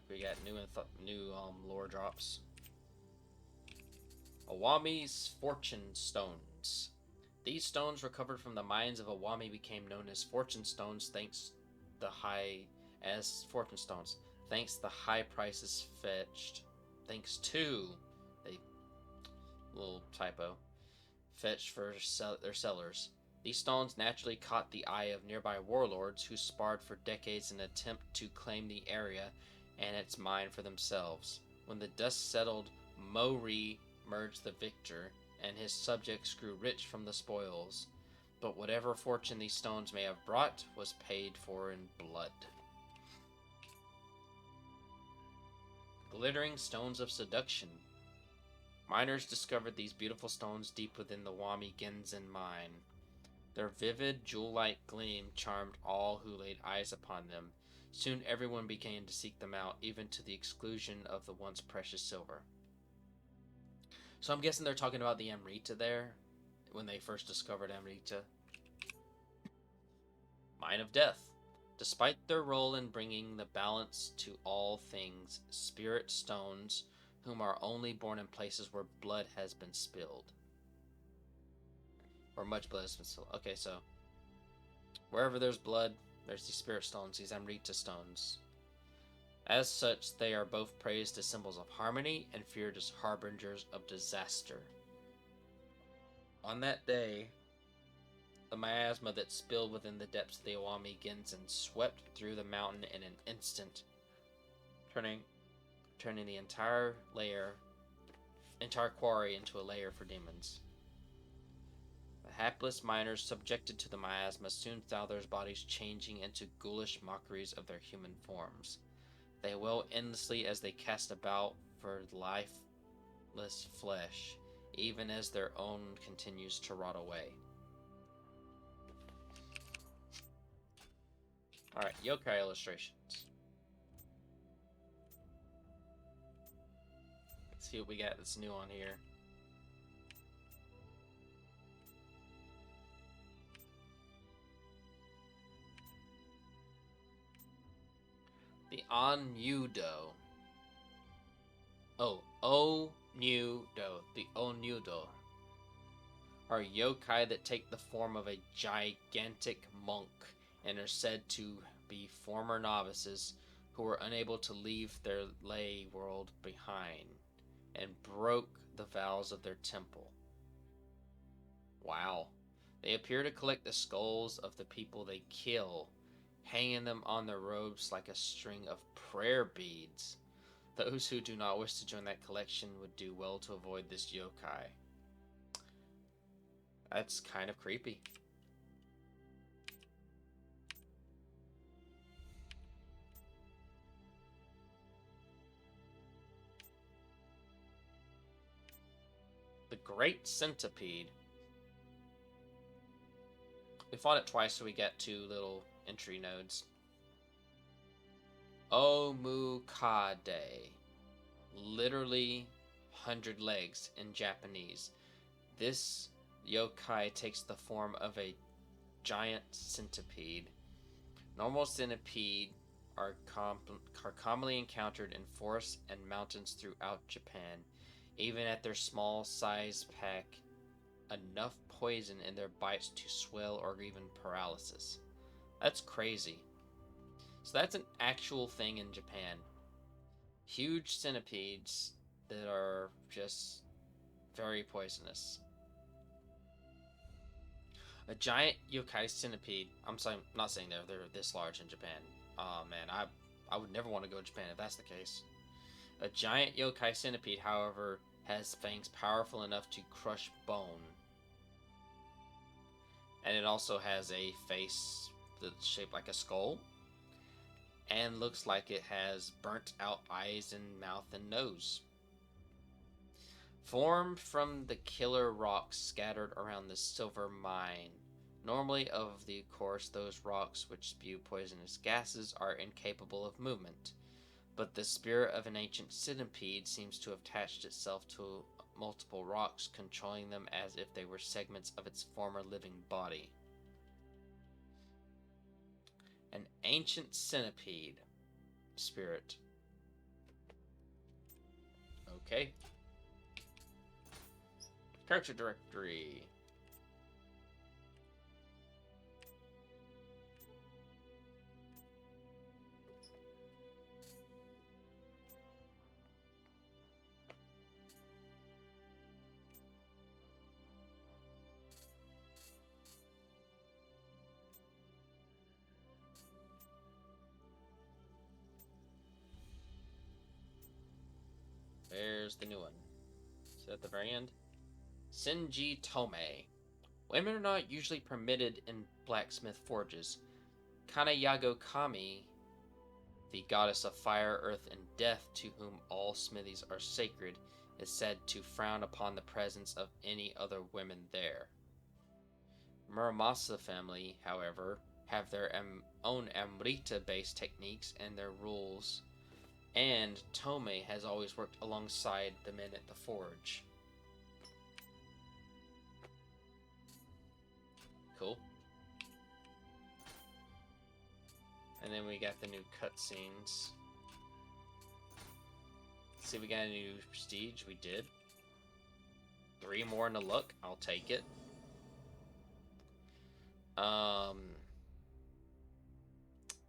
quick. We got new lore drops. Awami's Fortune Stones. These stones recovered from the mines of Awami became known as Fortune Stones Fortune Stones. Thanks to the high prices fetched. Thanks to a little typo. Fetched for their sellers. These stones naturally caught the eye of nearby warlords who sparred for decades in an attempt to claim the area and its mine for themselves. When the dust settled, Mori emerged the victor, and his subjects grew rich from the spoils. But whatever fortune these stones may have brought was paid for in blood. Glittering Stones of Seduction. Miners discovered these beautiful stones deep within the Wami Genzen mine. Their vivid, jewel-like gleam charmed all who laid eyes upon them. Soon everyone began to seek them out, even to the exclusion of the once precious silver. So I'm guessing they're talking about the Amrita there, when they first discovered Amrita. Mine of Death. Despite their role in bringing the balance to all things, spirit stones, whom are only born in places where blood has been spilled. Or much blood has been spilled. Okay, so wherever there's blood, there's these spirit stones, these Amrita stones. As such, they are both praised as symbols of harmony and feared as harbingers of disaster. On that day, the miasma that spilled within the depths of the Awami Genzen swept through the mountain in an instant, turning the entire quarry into a lair for demons. The hapless miners subjected to the miasma soon saw their bodies changing into ghoulish mockeries of their human forms. They wail endlessly as they cast about for lifeless flesh, even as their own continues to rot away. Alright, yokai illustrations. Let's see what we got that's new on here. The Onyudo. The Onyudo are yokai that take the form of a gigantic monk and are said to be former novices who were unable to leave their lay world behind and broke the vows of their temple. Wow. They appear to collect the skulls of the people they kill, hanging them on their robes like a string of prayer beads. Those who do not wish to join that collection would do well to avoid this yokai. That's kind of creepy. The Great Centipede. We fought it twice, so we got 2 little entry nodes. Omukade. Literally 100 legs in Japanese. This yokai takes the form of a giant centipede. Normal centipede are commonly encountered in forests and mountains throughout Japan. Even at their small size, pack enough poison in their bites to swell or even paralysis. That's crazy. So that's an actual thing in Japan. Huge centipedes that are just very poisonous. A giant yokai centipede. I'm not saying they're this large in Japan. Oh man, I would never want to go to Japan if that's the case. A giant yokai centipede, however, has fangs powerful enough to crush bone. And it also has a face that's shaped like a skull. And looks like it has burnt out eyes and mouth and nose. Formed from the killer rocks scattered around the silver mine. Normally, of course, those rocks which spew poisonous gases are incapable of movement. But the spirit of an ancient centipede seems to have attached itself to multiple rocks, controlling them as if they were segments of its former living body. An ancient centipede spirit Okay. Character directory. There's the new one. Is that at the very end? Senji Tomei. Women are not usually permitted in blacksmith forges. Kanayago Kami, the goddess of fire, earth, and death, to whom all smithies are sacred, is said to frown upon the presence of any other women there. Muramasa family, however, have their own Amrita-based techniques and their rules, and Tomei has always worked alongside the men at the forge. Cool. And then we got the new cutscenes. See, we got a new prestige. We did. 3 more in the luck. I'll take it.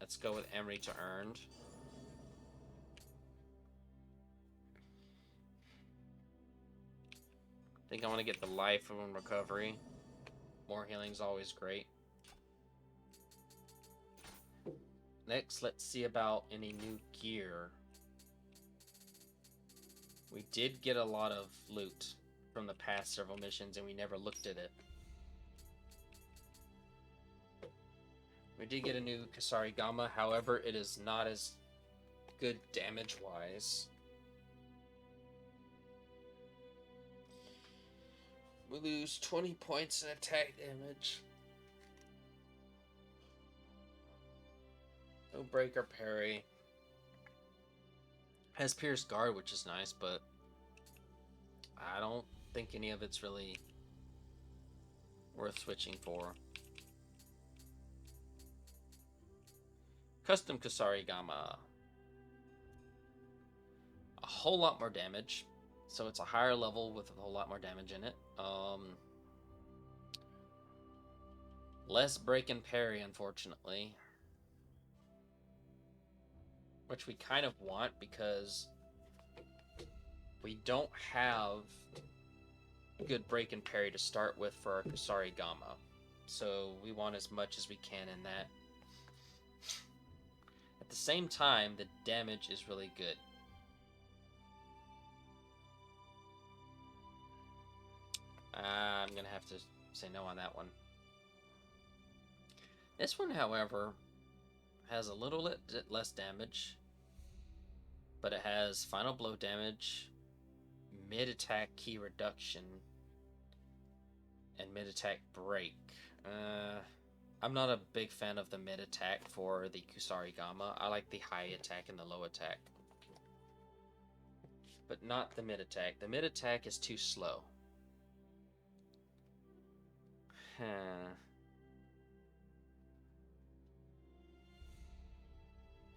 Let's go with Emery to earned. I think I want to get the life and recovery. More healing's always great. Next, let's see about any new gear. We did get a lot of loot from the past several missions, and we never looked at it. We did get a new Kasarigama, however, it is not as good damage-wise. We lose 20 points in attack damage. No break or parry. Has Pierce Guard, which is nice, but I don't think any of it's really worth switching for. Custom Kasarigama. A whole lot more damage. So it's a higher level with a whole lot more damage in it. Less break and parry, unfortunately. Which we kind of want because we don't have good break and parry to start with for our Kasarigama. So we want as much as we can in that. At the same time, the damage is really good. I'm going to have to say no on that one. This one, however, has a little less damage, but it has final blow damage, mid-attack key reduction, and mid-attack break. I'm not a big fan of the mid-attack for the Kusarigama. I like the high attack and the low attack. But not the mid-attack. The mid-attack is too slow.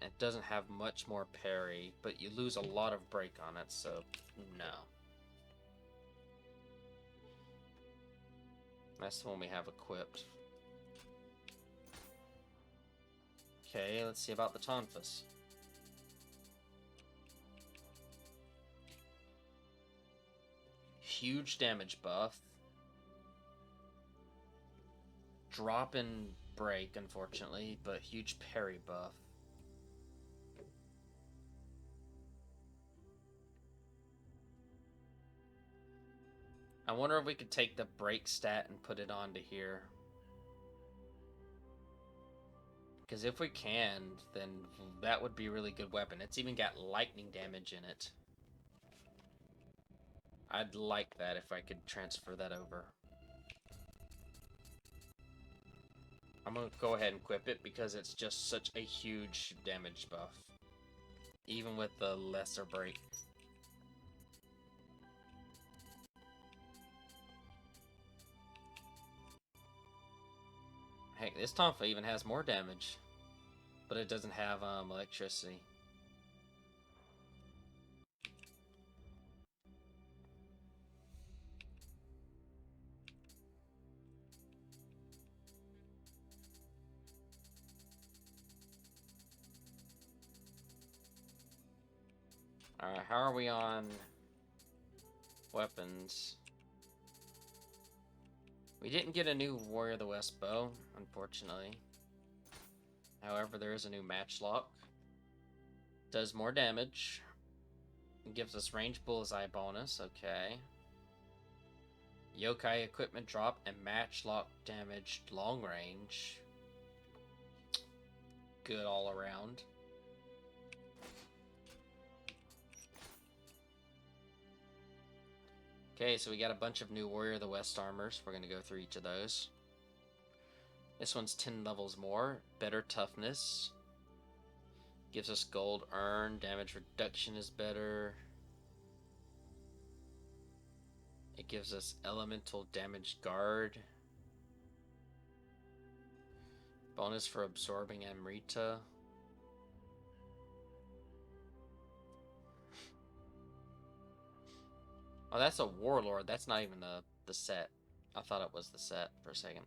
It doesn't have much more parry, but you lose a lot of break on it, so no. That's the one we have equipped. Okay, let's see about the Tonfas. Huge damage buff. Drop in break, unfortunately, but huge parry buff. I wonder if we could take the break stat and put it onto here. Because if we can, then that would be a really good weapon. It's even got lightning damage in it. I'd like that if I could transfer that over. I'm going to go ahead and equip it because it's just such a huge damage buff. Even with the lesser break. Heck, this Tonfa even has more damage. But it doesn't have electricity. Alright, how are we on weapons? We didn't get a new Warrior of the West bow, unfortunately. However, there is a new matchlock. Does more damage. It gives us range bullseye bonus, okay. Yokai equipment drop and matchlock damaged long range. Good all around. Okay, so we got a bunch of new Warrior of the West armors. We're going to go through each of those. This one's 10 levels more. Better toughness. Gives us gold earn. Damage reduction is better. It gives us elemental damage guard. Bonus for absorbing Amrita. Oh, that's a warlord. That's not even the set. I thought it was the set for a second.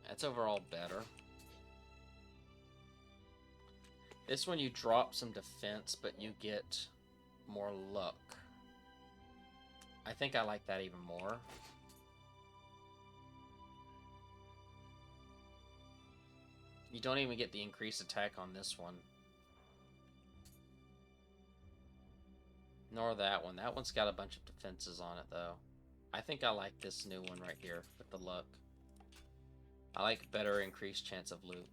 That's overall better. This one you drop some defense, but you get more luck. I think I like that even more. You don't even get the increased attack on this one. Nor that one. That one's got a bunch of defenses on it, though. I think I like this new one right here with the luck. I like better increased chance of loot.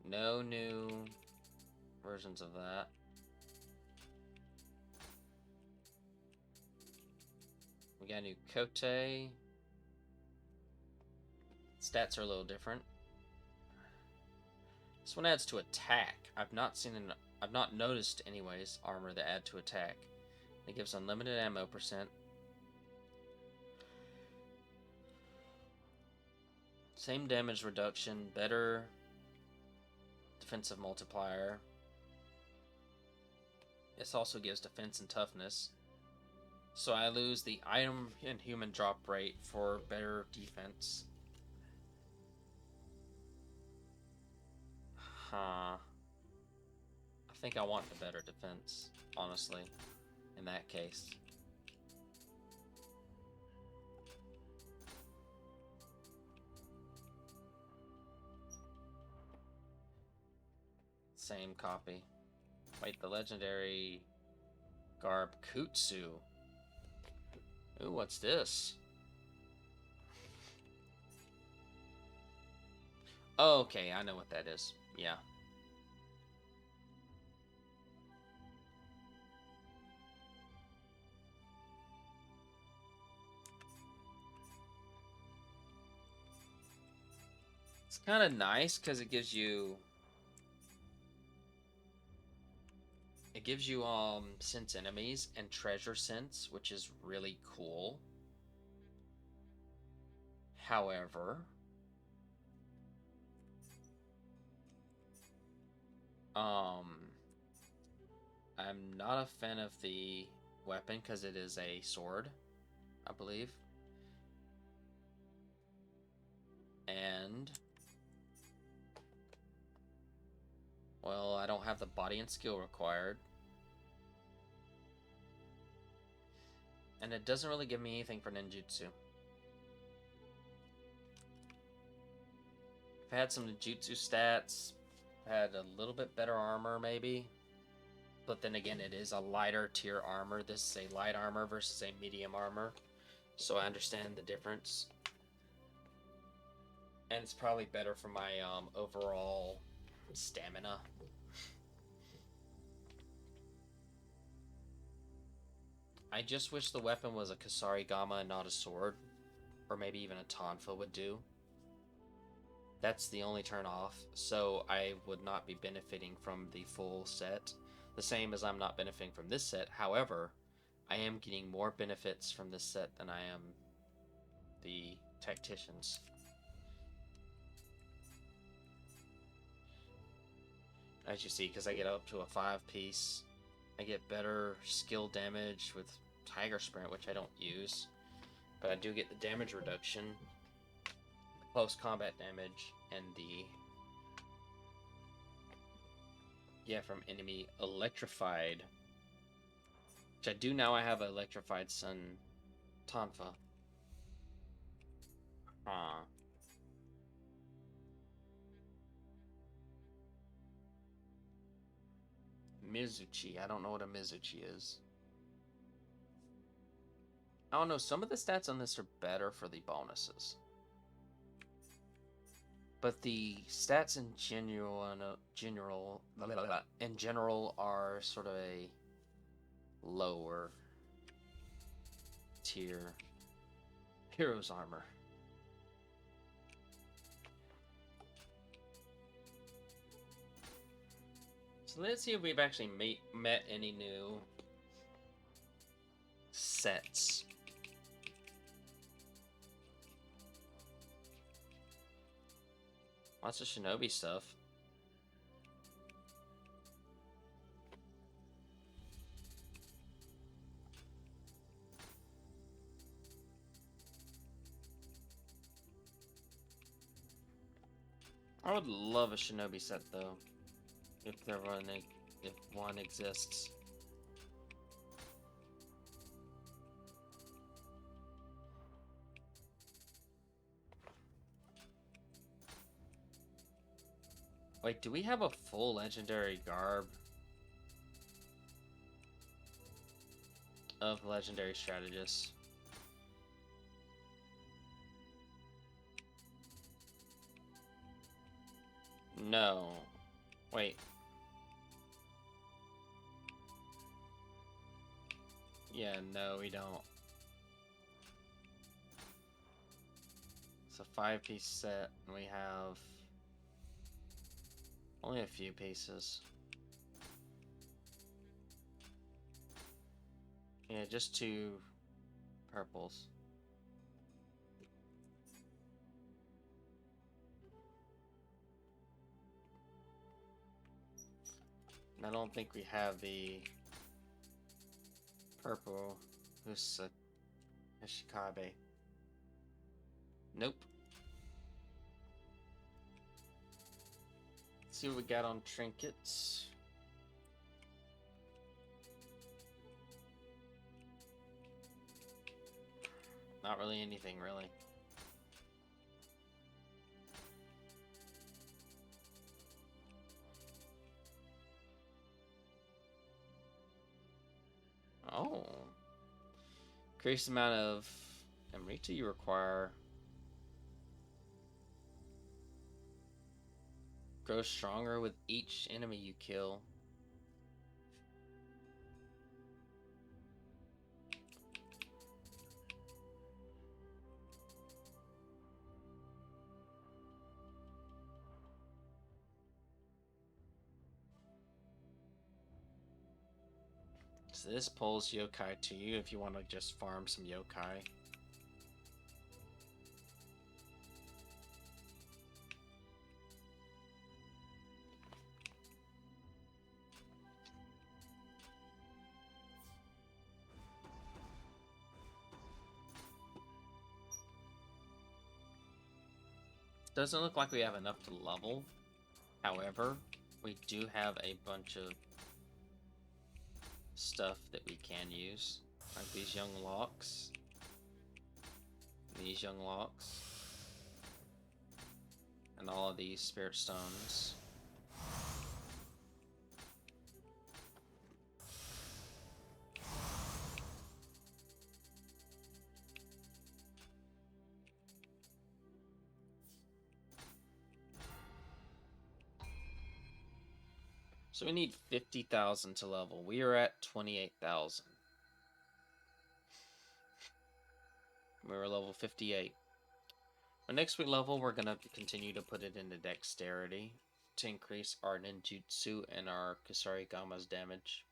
No new versions of that. We got a new Kote. Stats are a little different. This one adds to attack. I've not noticed anyways armor that add to attack. It gives unlimited ammo percent. Same damage reduction, better defensive multiplier. This also gives defense and toughness. So I lose the item and human drop rate for better defense. Huh. I think I want the better defense, honestly, in that case. Same copy. Wait, the legendary garb Kutsu. Ooh, what's this? Oh, okay, I know what that is. Yeah. It's kind of nice because it gives you sense enemies and treasure sense, which is really cool. However, I'm not a fan of the weapon because it is a sword, I believe. And well, I don't have the body and skill required. And it doesn't really give me anything for ninjutsu. If I had some ninjutsu stats, had a little bit better armor maybe. But then again, it is a lighter tier armor. This is a light armor versus a medium armor. So I understand the difference. And it's probably better for my overall stamina. I just wish the weapon was a Kasarigama and not a sword. Or maybe even a Tonfa would do. That's the only turn off. So I would not be benefiting from the full set. The same as I'm not benefiting from this set. However, I am getting more benefits from this set than I am the Tacticians. As you see, because I get up to a 5-piece, I get better skill damage with Tiger Sprint, which I don't use. But I do get the damage reduction, close combat damage, and the... Yeah, from enemy electrified. Which I do now. I have an electrified Sun Tonfa. Huh. Mizuchi. I don't know what a Mizuchi is. I don't know. Some of the stats on this are better for the bonuses. But the stats in general are sort of a lower tier hero's armor. So let's see if we've actually met any new sets. Lots of shinobi stuff. I would love a shinobi set though, if one exists. Wait, do we have a full legendary garb of legendary strategists? No. Wait. Yeah, no, we don't. It's a 5-piece set, and we have only a few pieces. Yeah, just 2 purples. I don't think we have the purple Hishikabe. Nope. Let's see what we got on trinkets. Not really anything, really. Oh. Increase the amount of Amrita you require. Grows stronger with each enemy you kill. So this pulls yokai to you if you want to just farm some yokai. Doesn't look like we have enough to level. However, we do have a bunch of stuff that we can use, like these young locks, and all of these spirit stones. So we need 50,000 to level. We are at 28,000. We were level 58. Our next week level, we're going to continue to put it into dexterity to increase our ninjutsu and our Kusarigama's damage.